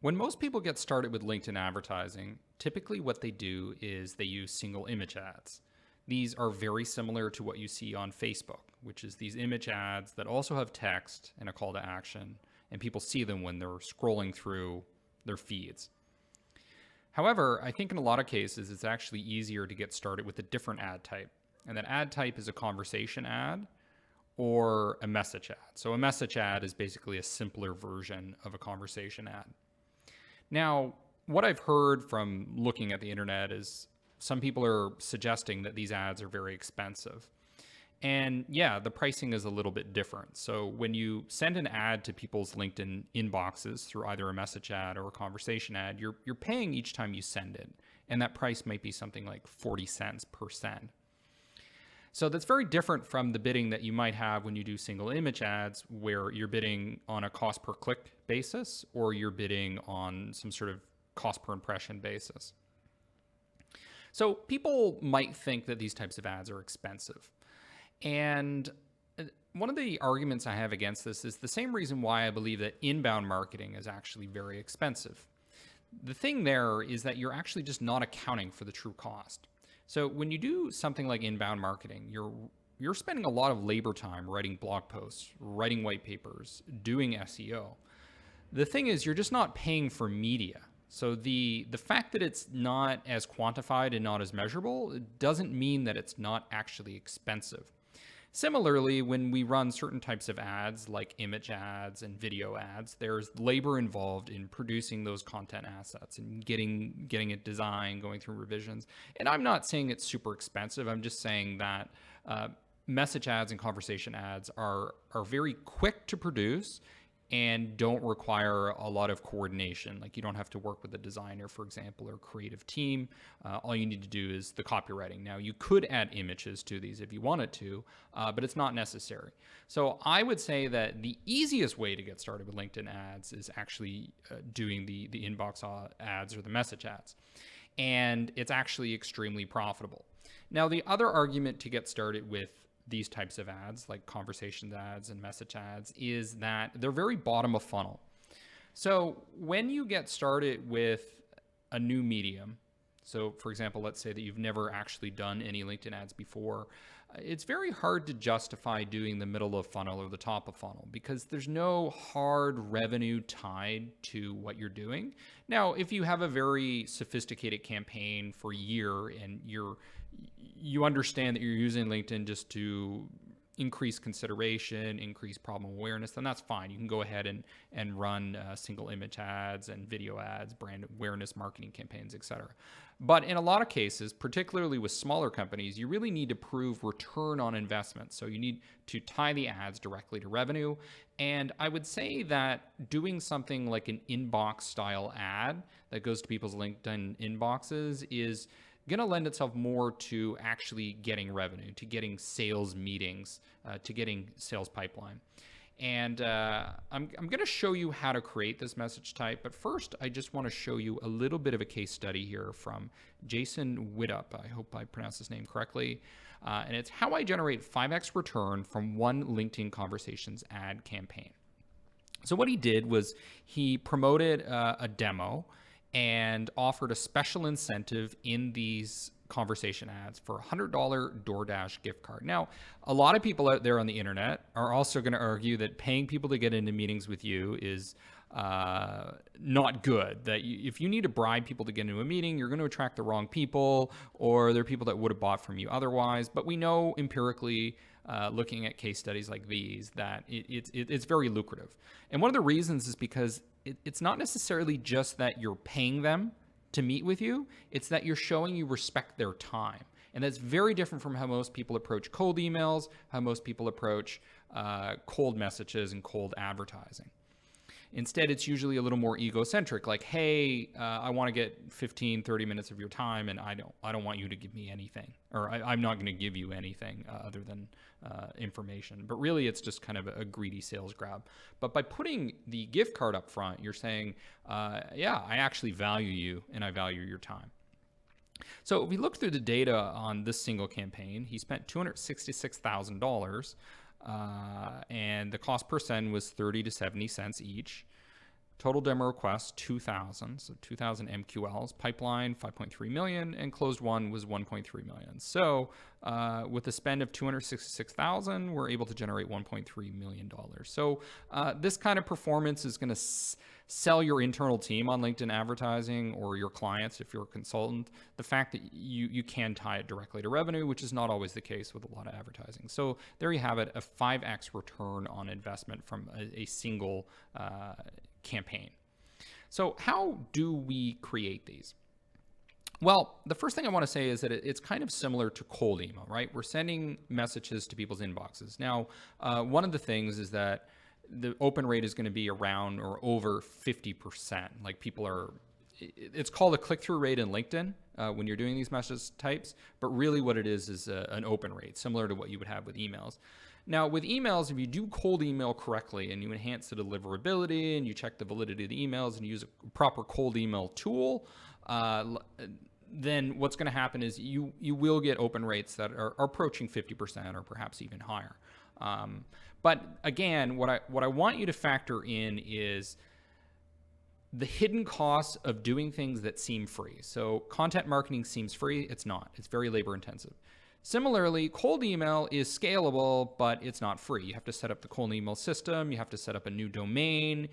When most people get started with LinkedIn advertising, typically what they do is they use single image ads. These are very similar to what you see on Facebook, which is these image ads that also have text and a call to action, and people see them when they're scrolling through their feeds. However, I think in a lot of cases, it's actually easier to get started with a different ad type. And that ad type is a conversation ad or a message ad. So a message ad is basically a simpler version of a conversation ad. Now, what I've heard from looking at the internet is some people are suggesting that these ads are very expensive. And yeah, the pricing is a little bit different. So when you send an ad to people's LinkedIn inboxes through either a message ad or a conversation ad, you're paying each time you send it. And that price might be something like 40 cents per send. So that's very different from the bidding that you might have when you do single image ads, where you're bidding on a cost per click basis, or you're bidding on some sort of cost per impression basis. So people might think that these types of ads are expensive. And one of the arguments I have against this is the same reason why I believe that inbound marketing is actually very expensive. The thing there is that you're actually just not accounting for the true cost. So when you do something like inbound marketing, you're spending a lot of labor time writing blog posts, writing white papers, doing SEO. The thing is, you're just not paying for media. So the fact that it's not as quantified and not as measurable doesn't mean that it's not actually expensive. Similarly, when we run certain types of ads like image ads and video ads, there's labor involved in producing those content assets and getting it designed, going through revisions. And I'm not saying it's super expensive. I'm just saying that message ads and conversation ads are very quick to produce and don't require a lot of coordination. Like you don't have to work with a designer, for example, or creative team. All you need to do is the copywriting. Now, you could add images to these if you wanted to, but it's not necessary. So I would say that the easiest way to get started with LinkedIn ads is actually doing the inbox ads or the message ads. And it's actually extremely profitable. Now, the other argument to get started with these types of ads, like conversation ads and message ads, is that they're very bottom of funnel. So when you get started with a new medium, so for example, let's say that you've never actually done any LinkedIn ads before, it's very hard to justify doing the middle of funnel or the top of funnel because there's no hard revenue tied to what you're doing. Now, if you have a very sophisticated campaign for a year and you understand that you're using LinkedIn just to increase consideration, increase problem awareness, then that's fine. You can go ahead and run single image ads and video ads, brand awareness marketing campaigns, etc. But in a lot of cases, particularly with smaller companies, you really need to prove return on investment. So you need to tie the ads directly to revenue. And I would say that doing something like an inbox style ad that goes to people's LinkedIn inboxes is going to lend itself more to actually getting revenue, to getting sales meetings, to getting sales pipeline. And I'm going to show you how to create this message type. But first, I just want to show you a little bit of a case study here from Jason Widup. I hope I pronounced his name correctly. And it's how I generate 5x return from one LinkedIn Conversations ad campaign. So what he did was he promoted a demo and offered a special incentive in these conversation ads for a $100 DoorDash gift card. Now, a lot of people out there on the internet are also going to argue that paying people to get into meetings with you is not good. That if you need to bribe people to get into a meeting, you're going to attract the wrong people, or they're people that would have bought from you otherwise. But we know empirically, looking at case studies like these, that it's very lucrative. And one of the reasons is because it's not necessarily just that you're paying them to meet with you, it's that you're showing you respect their time. And that's very different from how most people approach cold emails, how most people approach cold messages and cold advertising. Instead, it's usually a little more egocentric, like, hey, I want to get 15, 30 minutes of your time, and I don't want you to give me anything, or I'm not going to give you anything other than information. But really, it's just kind of a greedy sales grab. But by putting the gift card up front, you're saying, yeah, I actually value you, and I value your time. So if we look through the data on this single campaign, he spent $266,000. And the cost per send was 30 to 70 cents each. Total demo requests, 2,000. So 2,000 MQLs. Pipeline, 5.3 million. And closed one was 1.3 million. So with a spend of 266,000, we're able to generate $1.3 million. So this kind of performance is going to sell your internal team on LinkedIn advertising, or your clients if you're a consultant, the fact that you can tie it directly to revenue, which is not always the case with a lot of advertising. So there you have it, a 5x return on investment from a single campaign. So how do we create these? Well, the first thing I want to say is that it's kind of similar to cold email, right? We're sending messages to people's inboxes. Now, one of the things is that the open rate is going to be around or over 50%. Like people are, it's called a click-through rate in LinkedIn when you're doing these message types, but really what it is an open rate, similar to what you would have with emails. Now with emails, if you do cold email correctly and you enhance the deliverability and you check the validity of the emails and you use a proper cold email tool, then what's going to happen is you will get open rates that are approaching 50% or perhaps even higher. But again, what I want you to factor in is the hidden costs of doing things that seem free. So content marketing seems free. It's not. It's very labor intensive. Similarly, cold email is scalable, but it's not free. You have to set up the cold email system. You have to set up a new domain.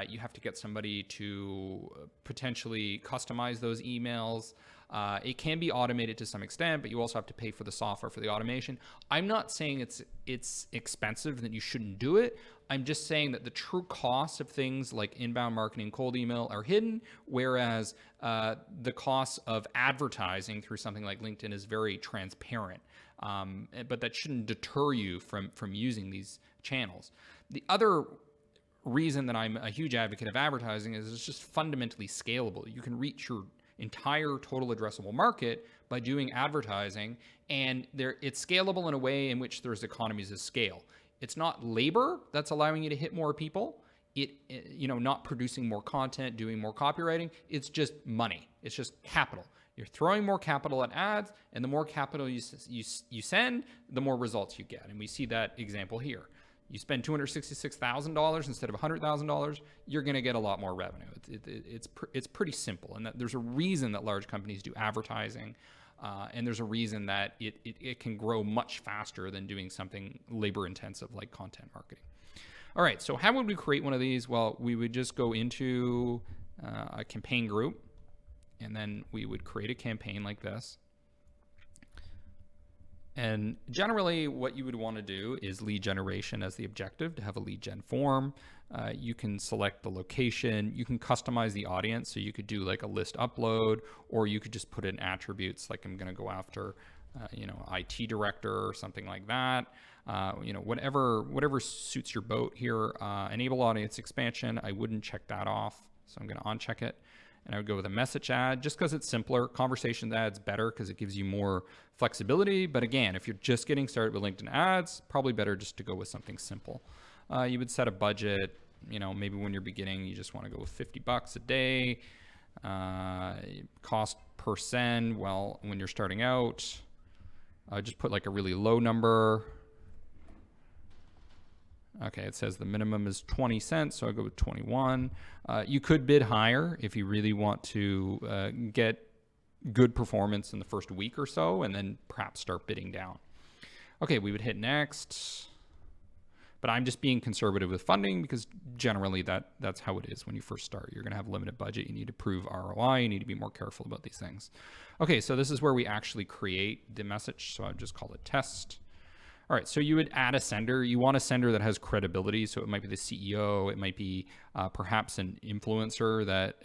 You have to get somebody to potentially customize those emails. It can be automated to some extent, but you also have to pay for the software for the automation. I'm not saying it's expensive, that you shouldn't do it. I'm just saying that the true costs of things like inbound marketing, cold email are hidden, whereas the costs of advertising through something like LinkedIn is very transparent. But that shouldn't deter you from using these channels. The other reason that I'm a huge advocate of advertising is it's just fundamentally scalable. You can reach your entire total addressable market by doing advertising, and it's scalable in a way in which there's economies of scale. It's not labor that's allowing you to hit more people. Not producing more content, doing more copywriting. It's just money. It's just capital. You're throwing more capital at ads, and the more capital you send, the more results you get. And we see that example here. You spend $266,000 instead of $100,000, you're going to get a lot more revenue. It's pretty simple, and there's a reason that large companies do advertising, and there's a reason that it can grow much faster than doing something labor-intensive like content marketing. All right, so how would we create one of these? Well, we would just go into a campaign group, and then we would create a campaign like this. And generally what you would want to do is lead generation as the objective, to have a lead gen form. You can select the location, you can customize the audience. So you could do like a list upload, or you could just put in attributes like I'm going to go after, IT director or something like that. Whatever suits your boat here. Enable audience expansion. I wouldn't check that off. So I'm going to uncheck it. And I would go with a message ad just because it's simpler. Conversations ads better because it gives you more flexibility. But again, if you're just getting started with LinkedIn ads, probably better just to go with something simple. You would set a budget. Maybe when you're beginning, you just want to go with $50 a day. Cost per send. Well, when you're starting out, just put like a really low number. Okay, it says the minimum is 20 cents, so I go with 21. You could bid higher if you really want to get good performance in the first week or so, and then perhaps start bidding down. Okay, we would hit next. But I'm just being conservative with funding because generally that's how it is when you first start. You're going to have a limited budget. You need to prove ROI. You need to be more careful about these things. Okay, so this is where we actually create the message. So I would just call it test. All right, so you would add a sender. You want a sender that has credibility. So it might be the CEO. It might be perhaps an influencer that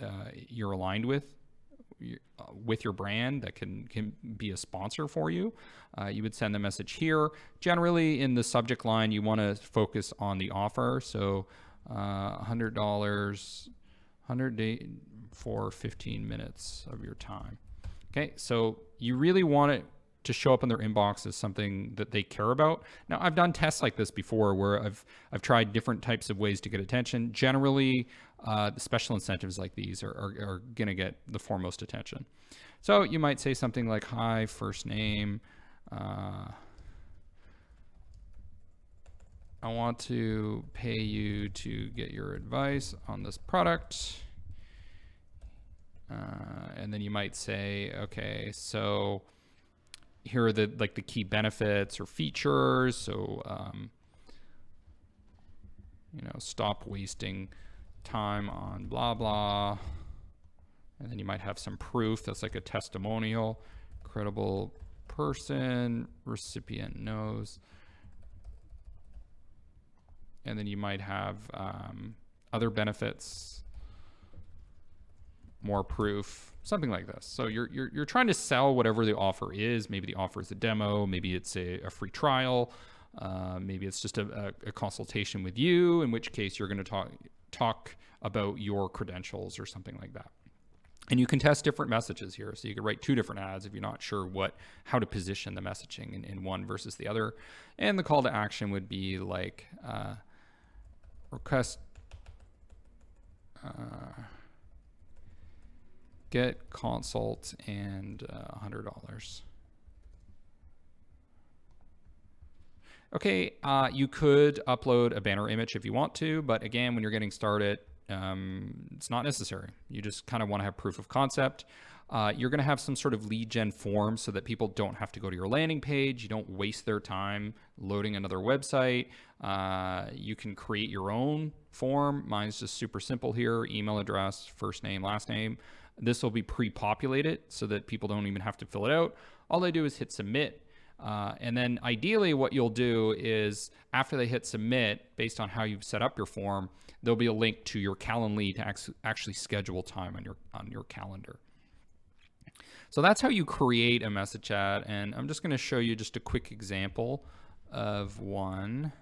you're aligned with your brand that can be a sponsor for you. You would send the message here. Generally, in the subject line, you want to focus on the offer. So $100, 100 day for 15 minutes of your time. Okay, so you really want it to show up in their inbox as something that they care about. Now, I've done tests like this before where I've tried different types of ways to get attention. Generally, the special incentives like these are going to get the foremost attention. So you might say something like, hi, first name, I want to pay you to get your advice on this product. And then you might say, okay, so here are the key benefits or features. So, stop wasting time on blah, blah. And then you might have some proof. That's like a testimonial. Credible person, recipient knows. And then you might have other benefits, more proof, something like this. So you're trying to sell whatever the offer is. Maybe the offer is a demo. Maybe it's a free trial. Maybe it's just a consultation with you, in which case you're going to talk about your credentials or something like that. And you can test different messages here. So you could write 2 different ads if you're not sure how to position the messaging in one versus the other. And the call to action would be like request get consult and $100. Okay, you could upload a banner image if you want to, but again, when you're getting started, it's not necessary. You just kind of want to have proof of concept. You're going to have some sort of lead gen form so that people don't have to go to your landing page. You don't waste their time loading another website. You can create your own form. Mine's just super simple here. Email address, first name, last name. This will be pre-populated so that people don't even have to fill it out. All they do is hit submit. And then ideally what you'll do is after they hit submit, based on how you've set up your form, there'll be a link to your Calendly to actually schedule time on your calendar. So that's how you create a message ad. And I'm just going to show you just a quick example of one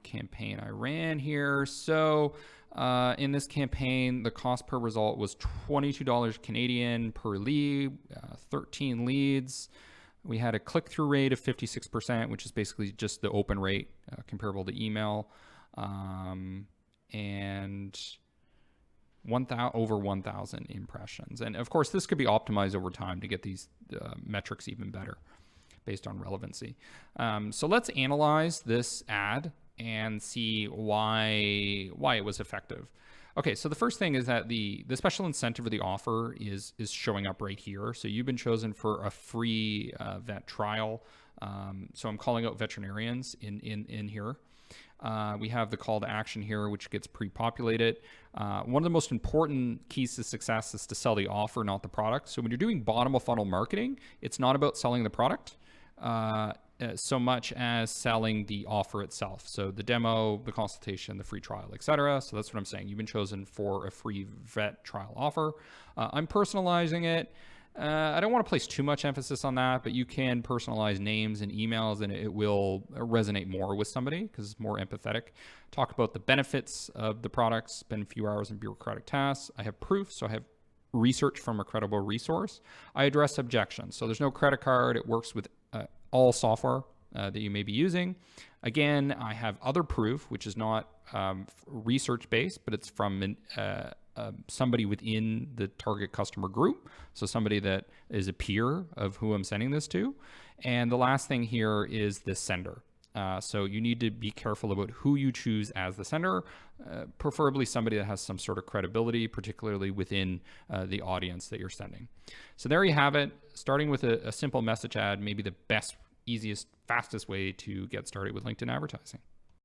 campaign I ran here. So in this campaign, the cost per result was $22 Canadian per lead, 13 leads. We had a click-through rate of 56%, which is basically just the open rate comparable to email, and over 1,000 impressions. And of course, this could be optimized over time to get these metrics even better based on relevancy. So let's analyze this ad and see why it was effective. Okay, so the first thing is that the special incentive of the offer is showing up right here. So you've been chosen for a free vet trial. So I'm calling out veterinarians in here. We have the call to action here, which gets pre-populated. One of the most important keys to success is to sell the offer, not the product. So when you're doing bottom of funnel marketing, it's not about selling the product so much as selling the offer itself. So the demo, the consultation, the free trial, etc. So that's what I'm saying. You've been chosen for a free vet trial offer. I'm personalizing it. I don't want to place too much emphasis on that, but you can personalize names and emails and it will resonate more with somebody because it's more empathetic. Talk about the benefits of the product, spend a few hours in bureaucratic tasks. I have proof, so I have research from a credible resource. I address objections. So there's no credit card. It works with all software that you may be using. Again, I have other proof, which is not research-based, but it's from somebody within the target customer group. So somebody that is a peer of who I'm sending this to. And the last thing here is the sender. So you need to be careful about who you choose as the sender, preferably somebody that has some sort of credibility, particularly within the audience that you're sending. So there you have it. Starting with a simple message ad, maybe the best, easiest, fastest way to get started with LinkedIn advertising.